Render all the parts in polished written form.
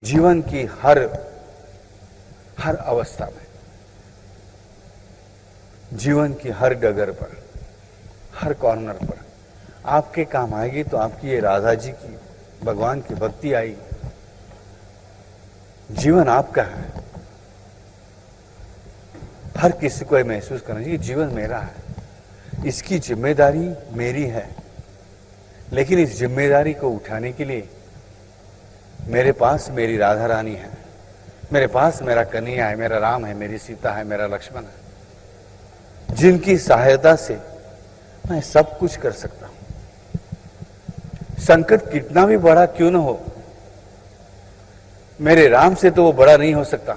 जीवन की हर अवस्था में, जीवन की हर डगर पर, हर कॉर्नर पर आपके काम आएगी तो आपकी ये राधा जी की, भगवान की भक्ति आएगी। जीवन आपका है। हर किसी को ये महसूस करना चाहिए जीवन मेरा है, इसकी जिम्मेदारी मेरी है। लेकिन इस जिम्मेदारी को उठाने के लिए मेरे पास मेरी राधा रानी है, मेरे पास मेरा कन्हैया है, मेरा राम है, मेरी सीता है, मेरा लक्ष्मण है, जिनकी सहायता से मैं सब कुछ कर सकता हूं। संकट कितना भी बड़ा क्यों न हो, मेरे राम से तो वो बड़ा नहीं हो सकता।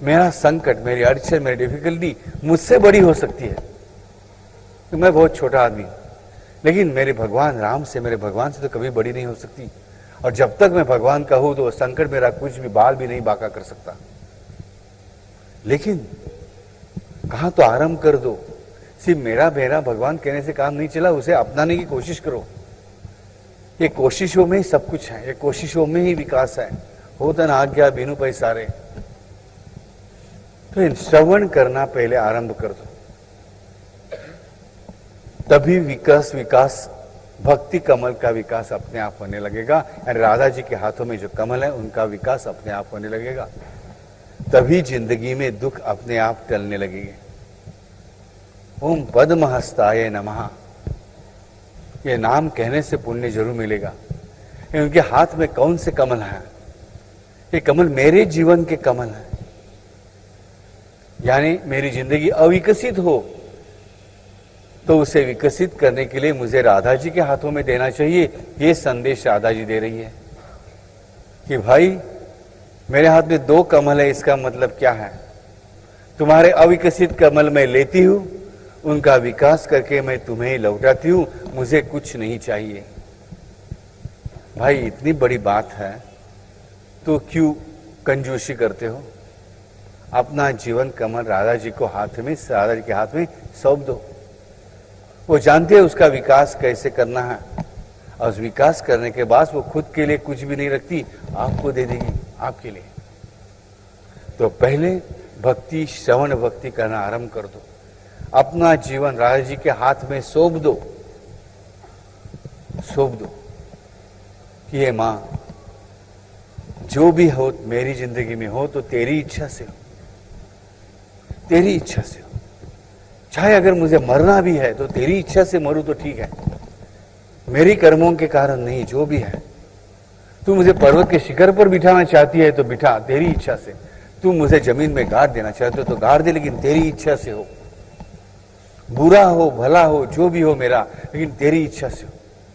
मेरा संकट, मेरी अड़चन, मेरी डिफिकल्टी मुझसे बड़ी हो सकती है, तो मैं बहुत छोटा आदमी हूं। लेकिन मेरे भगवान राम से, मेरे भगवान से तो कभी बड़ी नहीं हो सकती। और जब तक मैं भगवान का हूं तो संकट मेरा कुछ भी बाल भी नहीं बांका कर सकता। लेकिन कहां तो आरंभ कर दो। सिर्फ मेरा मेरा भगवान कहने से काम नहीं चला, उसे अपनाने की कोशिश करो। ये कोशिशों में ही सब कुछ है, ये कोशिशों में ही विकास है। होतन आज्ञा बिनु पैसारे। तो श्रवण करना पहले आरंभ कर दो, तभी विकास भक्ति कमल का विकास अपने आप होने लगेगा। और राधा जी के हाथों में जो कमल है उनका विकास अपने आप होने लगेगा। तभी जिंदगी में दुख अपने आप टलने लगेंगे। ओम पद्महस्ताय नमः, ये नाम कहने से पुण्य जरूर मिलेगा। उनके हाथ में कौन से कमल है? ये कमल मेरे जीवन के कमल है। यानी मेरी जिंदगी अविकसित हो तो उसे विकसित करने के लिए मुझे राधा जी के हाथों में देना चाहिए। ये संदेश राधा जी दे रही है कि भाई मेरे हाथ में दो कमल है, इसका मतलब क्या है? तुम्हारे अविकसित कमल मैं लेती हूं, उनका विकास करके मैं तुम्हें लौटाती हूं, मुझे कुछ नहीं चाहिए। भाई इतनी बड़ी बात है तो क्यों कंजूसी करते हो? अपना जीवन कमल राधा जी को हाथ में, राधा जी के हाथ में सौंप दो। वो जानते हैं उसका विकास कैसे करना है, और उस विकास करने के बाद वो खुद के लिए कुछ भी नहीं रखती, आपको दे देगी, आपके लिए। तो पहले भक्ति, श्रवण भक्ति करना आरंभ कर दो। अपना जीवन राधा जी के हाथ में सौंप दो कि ये मां जो भी हो मेरी जिंदगी में हो तो तेरी इच्छा से हो, तेरी इच्छा से हो। चाहे अगर मुझे मरना भी है तो तेरी इच्छा से मरूं तो ठीक है, मेरी कर्मों के कारण नहीं, जो भी है। तू मुझे पर्वत के शिखर पर बिठाना चाहती है तो बिठा, तेरी इच्छा से। तू मुझे जमीन में गाड़ देना चाहते हो तो गाड़ दे, लेकिन तेरी इच्छा से हो। बुरा हो भला हो जो भी हो मेरा, लेकिन तेरी इच्छा से हो।